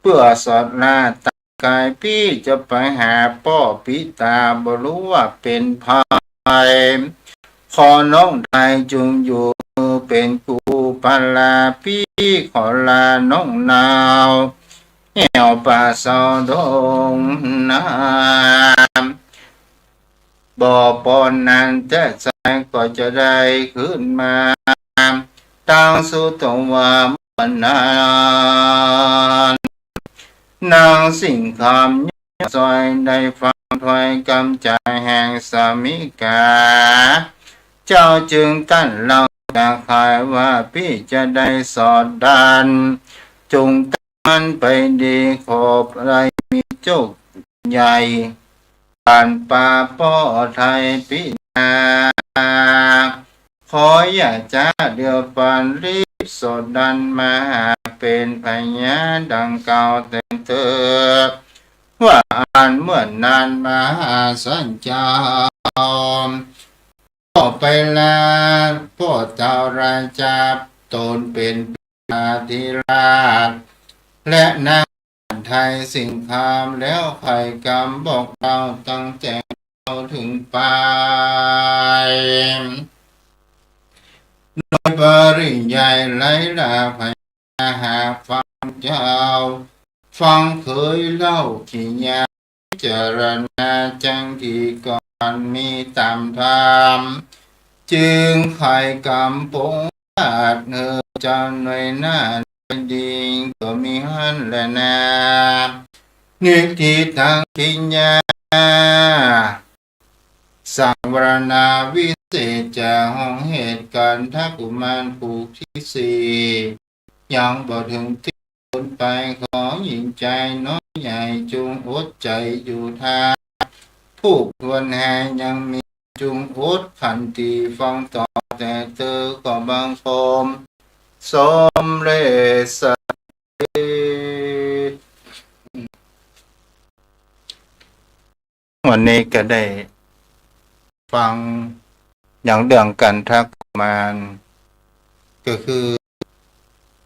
เพื่อสอดลาตากายพี่จะไปหาพ่อพิตาบ่รู้ว่าเป็นภัยขอน้องไทยจงอยู่เป็นกูปลาพี่ขอลาน้องนาวเหี่ยวป่าเศร้าดงน้ำบ่อปอนนั้นจะใจก็จะได้ขึ้นมา ตังสุตวามนานนางสิ่งคำยซอยได้ฟังถอยกำใจแห่งสามิกาเจ้าจึงตั้นเราตาขายว่าพี่จะได้สอดดันจงตั้นไปดีขอบไรมีโจกใหญ่ผ่านป่าป้อไทยพินาขออย่าจ้าเดียวปันรีบสดดันมาเป็นพญาดังเก่าเต็มเถิดว่าอ่านเมื่อนานมาสัญจรพ่อไปลาพ่อเจ้าราชาตนเป็นอาธิราชและนางไทยสิ่งคามแล้วใครกำบอกเราตั้งแจงเราถึงไปโดยปริยายไหลลาพยาหาฟังเจ้าฟังเคยเล่าขี้ยาเจรณาจังที่ก่อนมีตามธรรมจึงไข่กำปงอาจเนอจันหน่วยหน้าดิงก็มีหันและนานิติตังกิญญาสังวรณาวิเศษจากห้องเหตุการณ์ทักกุมารผูกที่สี่ยังบ่ถึงที่คนไปขอหญิงใจน้อยใหญ่จุงอดใจอยู่ทางผู้ควรแห่ยังมีจุงอดขันตีฟังต่อแต่เธอก็บังคมสมเร็จสำเร็จวันนี้ก็ได้ฟังอย่างเรื่องกันทักมารก็คือ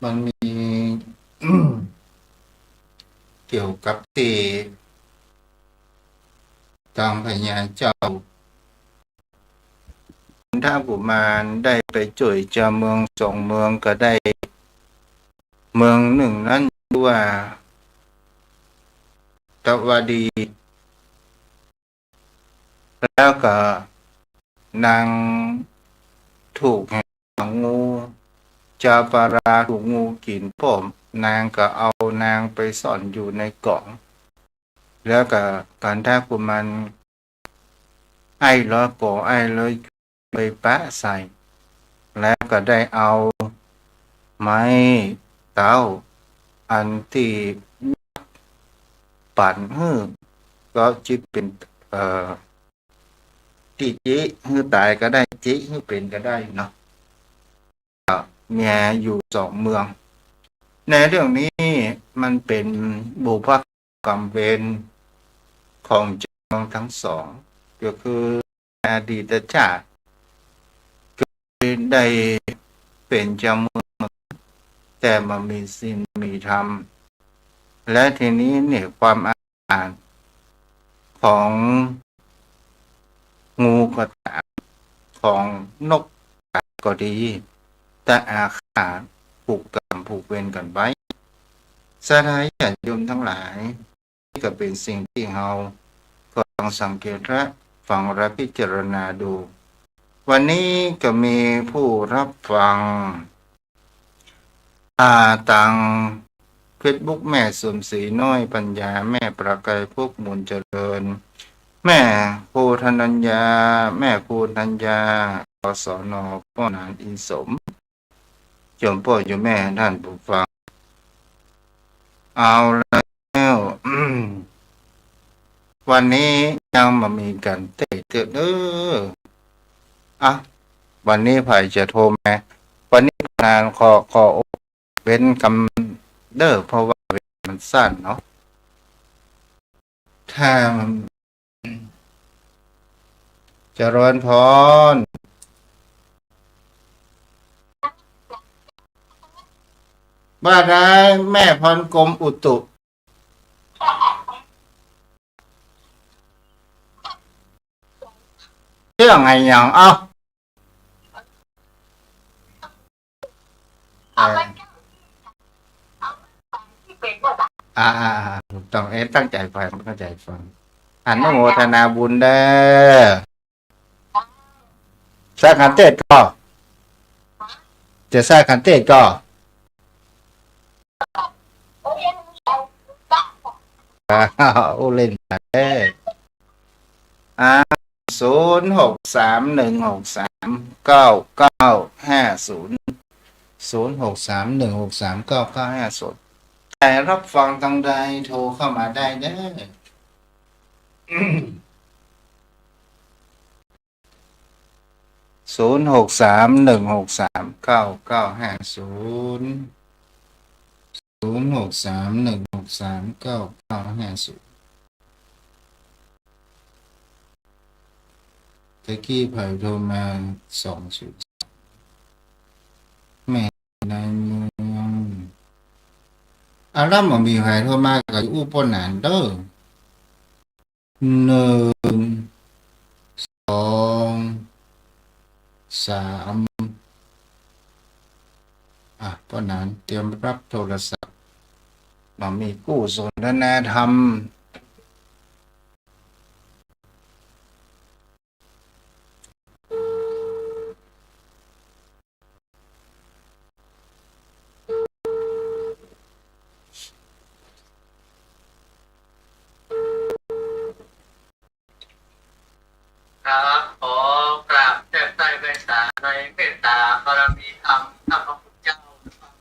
มันมี เกี่ยวกับที่ทางพญาเจ้าถ้ากุมารได้ไปจ่วยเจ้าเมืองสองเมืองก็ได้เมืองหนึ่งนั้นชื่อว่าตวดีแล้วก็นางถูกแหงงูจาปาราถูกงูกินผมนางก็เอานางไปซ่อนอยู่ในกล่องแล้วก็การถ้ากุมารไอ้ล้อปอไอ้เลยไปปะใส่แล้วก็ได้เอาไม้เต้าอันที่ปั่นหื้อก็จิเป็นที่จิหื้อตายก็ได้จิหื้อเป็นก็ได้เนาะเมียอยู่สองเมืองในเรื่องนี้มันเป็นบุพกรรมเวรของเจ้าเมืองทั้งสองก็คืออดีตชาติได้เป็นเจ้าเมืองแต่มามีศีลมีธรรมและทีนี้เนี่ยความอาถรรพ์ของงูก็ตามของนกก็ดีแต่อาฆาตผูกกรรมผูกเวรกันไว้สาธารณญาติโยมทั้งหลายนี่ก็เป็นสิ่งที่เราก็ต้องสังเกตและฟังและพิจารณาดูวันนี้ก็มีผู้รับฟังตังเฟซบุ๊กแม่สมศรีน้อยปัญญาแม่ประกายพวกมูลเจริญแม่ครูธนัญญาแม่ครูธัญญากศน.ป้อนานอินสมโยมพ่อโยมแม่ท่านผู้ฟังเอาแล้ว วันนี้ยังมามีกันเตะเตือนวันนี้ไผ่จะโทรมาวันนี้นานขอเว้นกำเพราะว่ามันสั้นเนาะถ้าเจริญพรบ้านได้แม่พรกรมอุตุเรื่องไงอย่างถูกต้องตั้งใจฟังตั้งใจฟังอนุโมทนาบุญเด้อสักกันเจ็ดก็ จะสร้างคันเทศก็โอ้เล่นมาได้0631639650แต่รับฟังทางใดโทรเข้ามาได้เด้อ0631639950ตะกี้ไผ่โทรมา20แม่ในเมืองแล้วมันมีไผ่โทรมากับอู้ปนหนานเด้อ1 2 3ป้อนานเตรียมรับโทรศัพท์มันมีกู้สนทนาธรรมครับขอกราบแทบใต้ใบสาในเมตตาบารมีธรรมข้าพระพุทธเจ้า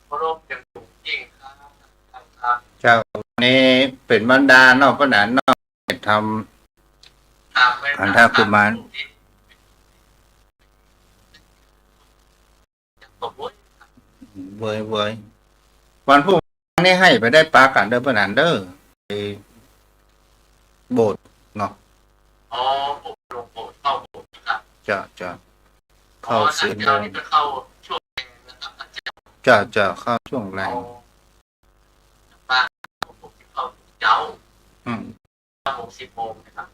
เคารพอย่างสูงยิ่งครับเจ้านี้เป็นบรรดาเนาะป้อนานเนาะทำขันธากุมารเว้ยวันพรุ่งนี้ให้ไปได้ปากันเด้อป้อนานเด้อไปโบสถ์เนาะอ๋อพวกหลวงปู่เข้าโบสถ์ครับจะเข้าศีล เจ้านี่จะเข้าช่วงแรงนะครับอาจารย์จะเข้าช่วงแรงบ้านผมที่เข้าเจ้า60 โมงนะครับ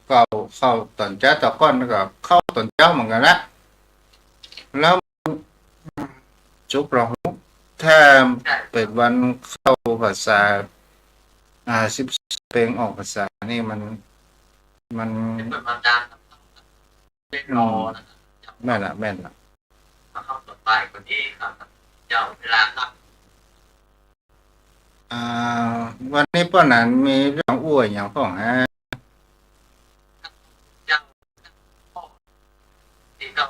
เข้าตอนเช้าตอนก้อนก็เข้าตอนเช้าเหมือนกันละแล้วจุกเราถ้าเป็นวันเข้าภาษา10เพลงออกภาษานี่มันเป็นบรรดาเป็นรอนะครับแม่นละเข้าต่อไปคนนี้ครับเจ้าเวลาครับวันนี้ป้อนันมีเรื่องอ้วยอย่างของเจ้าพ่อที่เรา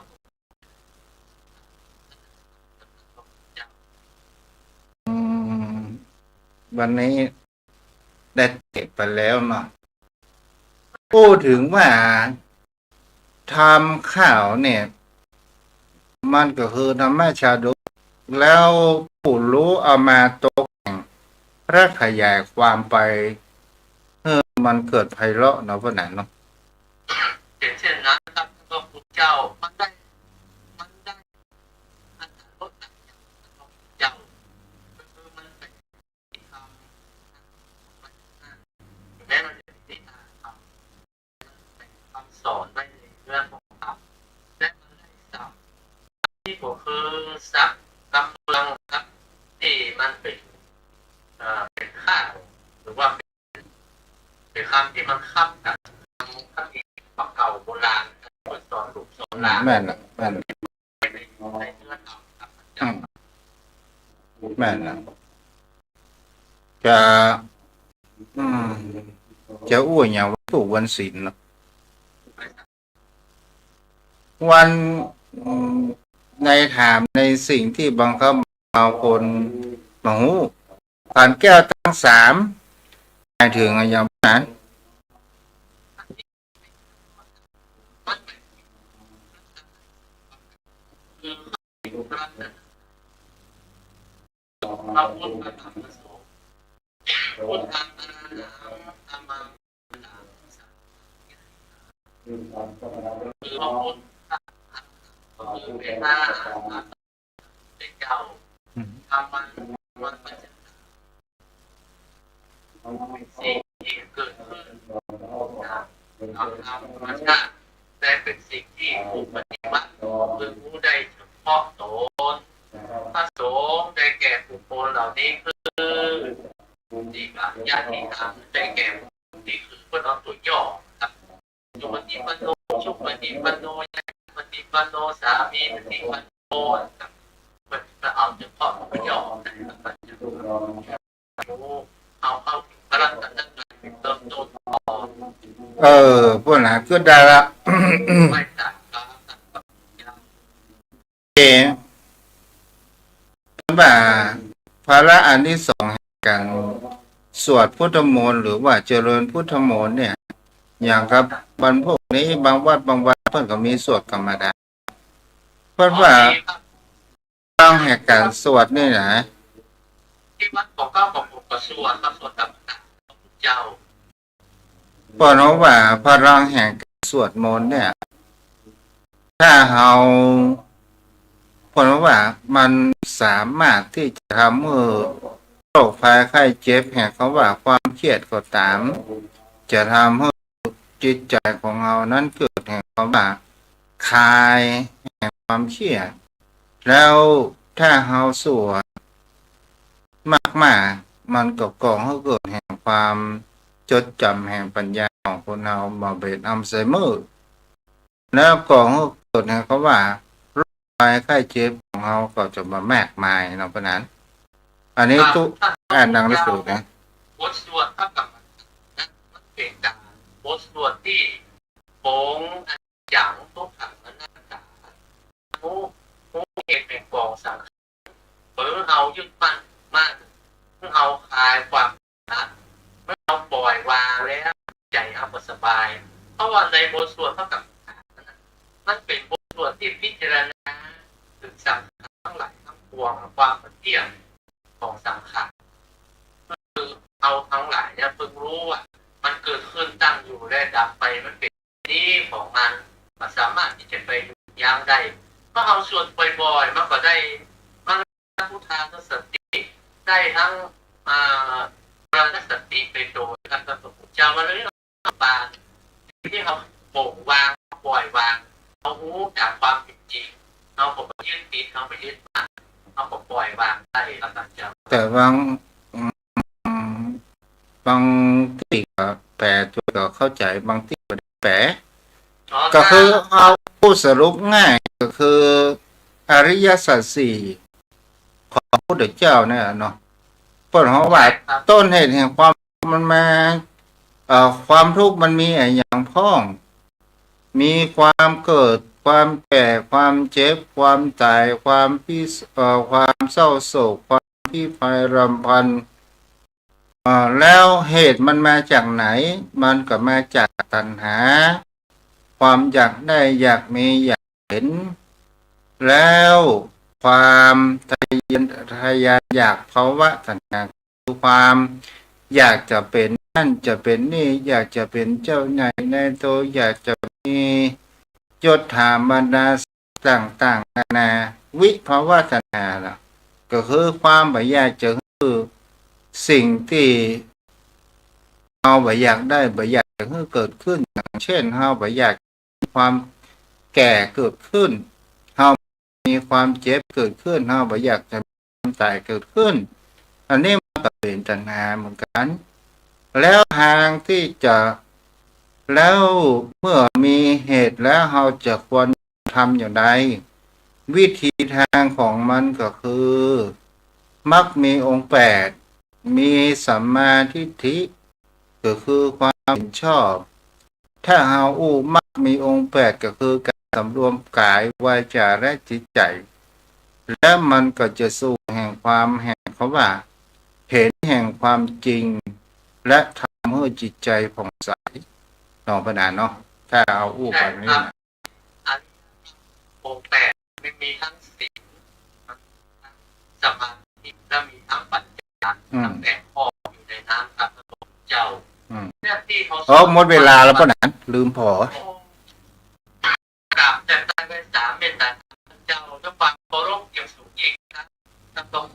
วันนี้ได้เก็บไปแล้วเนาะพูดถึงว่าทำข้าวเนี่ยมันก็คือธรรมชาติแล้วผู้รู้เอามาตกแต่งและขยายความไปมันเกิดไพเราะเนาะพ่อหนันเนาะเช่นนั้นครับพระพุทธเจ้ามันได้อันลดจากพระพุทธเจ้าคือมันเป็นคำแม้มันจะเป็นคำเป็นคำสอนไว้ในเรื่องของธรรมและมันได้ศัพท์ที่ผมคือศัพท์กำลังครับที่มันเป็นข้าวหรือว่าเป็นคำที่มันคับกับคำที่เก่าโบราณคนสอนลูกสอนหลานแม่นในเนื้อธรรมครับแม่นจะอ้วยอย่างถูกวันศีลเนาะวันในถามในสิ่งที่บังคับเอาคนบางหูผ่านแก้วทั้ง3หมายถึงอย่างนั้นพระพุทธธรรมประสงค์พุทธังอรหังธัมมังอรหังสังฆังคือพระพุทธคือเป็นหน้าเป็นเจ้าธรรมันเป็นสิ่งที่เกิดขึ้นตามธรรมชาติแต่เป็นสิ่งที่ผู้ปฏิบัติคือผู้ได้เฉพาะตนพระสงฆ์ได้แก่บุคคลเหล่านี้คือที่ญาติธรรมได้แก่ที่คือเพื่อนเอาตัวย่อครับจุปฏิปันโนชุปฏิปันโนยะปฏิปันโนสามีปฏิปันโนครับป จะเอาเฉพาะประโยชน์นะครับเอาเข้าพระราชดำเนินเริ่มต้นก่อน พวกนั้นก็ได้ละ ไม่ตัดครับ เอว่าภาระอันที่สองแห่งการสวดพุทธมนต์หรือว่าเจริญพุทธมนต์เนี่ย อย่างครับวันพวกนี้บางวัดบางวัดเพิ่นก็มีสวดกรรมฐานเพราะว่าต้องแห่งการสวดนี่นะ ที่วัดของเก้าของผมก็สวดกับพระเจ้า เพราะว่าพลังแห่งการสวดมนต์เนี่ย ถ้าเราเพราะว่ามันสามารถที่จะทำให้โรคภัยไข้เจ็บแห่งเขาว่าความเครียดก็ตาม จะทำให้จิตใจของเรานั้นเกิดแห่งเขาว่าคลายแห่งความเครียดแล้วถ้าเราสวดมากๆมันก็ก่อให้เกิดแห่งความจดจำแห่งปัญญาของคนเรามาเป็นอัลไซเมอร์แล้วก่อให้เกิดแห่งเขาว่าโรคภัยไข้เจ็บของเราก็จะมามากมายเนาะเพราะนั้น อันนี้ตู้อ่านหนังหนังสือนะ บทสวดถ้ากับมันเป็นการบทสวดที่โป้งอย่างทุกขังนั้นนะผู้เหตุเป็นกองสังเมื่อเอายึดมั่นมากเมื่อเอาคลายความนะเมื่อเอาปล่อยวางแล้วใจเอาสบายเพราะว่าในบทสวดเท่ากับมันเป็นบทสวดที่พิจารณาถึงสังขารทั้งหลายทั้งปวงความเที่ยงของสังขารคือเอาทั้งหลายเนี่ยเพิ่งรู้ว่ามันเกิดขึ้นตั้งอยู่และดับไปมันเป็นนี้ของมันสามารถที่จะไปยั้งได้เมื่อเอาสวดบ่อยๆมันก็ได้มันพุทธานุสติได้ทั้งพระสติไปโดยการกระทำเจ้าวันนี้เราบางที่เขาโปร่งวางปล่อยวางเขารู้จากความเป็นจริงเราก็ไปยึดติดเราไปยึดมั่นเราก็ปล่อยวางได้แล้วกันเจ้าแต่บางที่ก็แปลตัวก็เข้าใจบางที่ก็แปลก็คือเอาผู้สรุปง่ายก็คืออริยสัจสี่ของพระพุทธเจ้าเนี่ยเนาะเพราะว่าต้นเหตุแห่งความมันมาความทุกข์มันมีอย่างพ้อง มีความเกิดความแก่ความเจ็บความตายความความเศร้าโศกความพิภัยรำพันแล้วเหตุมันมาจากไหนมันก็มาจากตัณหาความอยากได้อยากมีอยากเห็นแล้วความทะยานอยากภาวะตัณหาคือความอยากจะเป็นนั่นจะเป็นนี่อยากจะเป็นเจ้านายในตัวอยากจะมียศถาบรรดาต่างๆนานาวิภาวะตัณหาล่ะก็คือความบ่อยากจะคือสิ่งที่เราบ่อยากได้บ่อยากจะให้เกิดขึ้นอย่างเช่นเราบ่อยากความแก่เกิดขึ้นเรามีความเจ็บเกิดขึ้นเราบ่อยากจะมีความตายเกิดขึ้นอันนี้มันก็เป็นตัณหาเหมือนกันแล้วทางที่จะแล้วเมื่อมีเหตุแล้วเราจะควรทำอย่างไรวิธีทางของมันก็คือมักมีองค์8มีสัมมาทิฏฐิก็คือความเห็นชอบถ้าเรามักมีองค์8ก็คือการสำรวมกายวาจาและจิตใจและมันก็จะสู่แห่งความแห่งเขาว่าเห็นแห่งความจริงและทำให้จิตใจผ่องใสนอกประดานเนาะถ้าเอาไปนี่อันองค์8ไม่มีทั้งศีลสมาธิและมีทั้งปัญญาทั้ง8ข้ออยู่ในนั้นครับพระพุทธเจ้าเนี่ยที่เขาหมดเวลาแล้วป่ะนั้นลืมพอกราบแต่ตายไป3เมตตาเจ้าด้วยความเคารพอย่างสูงยิ่งนะต้อง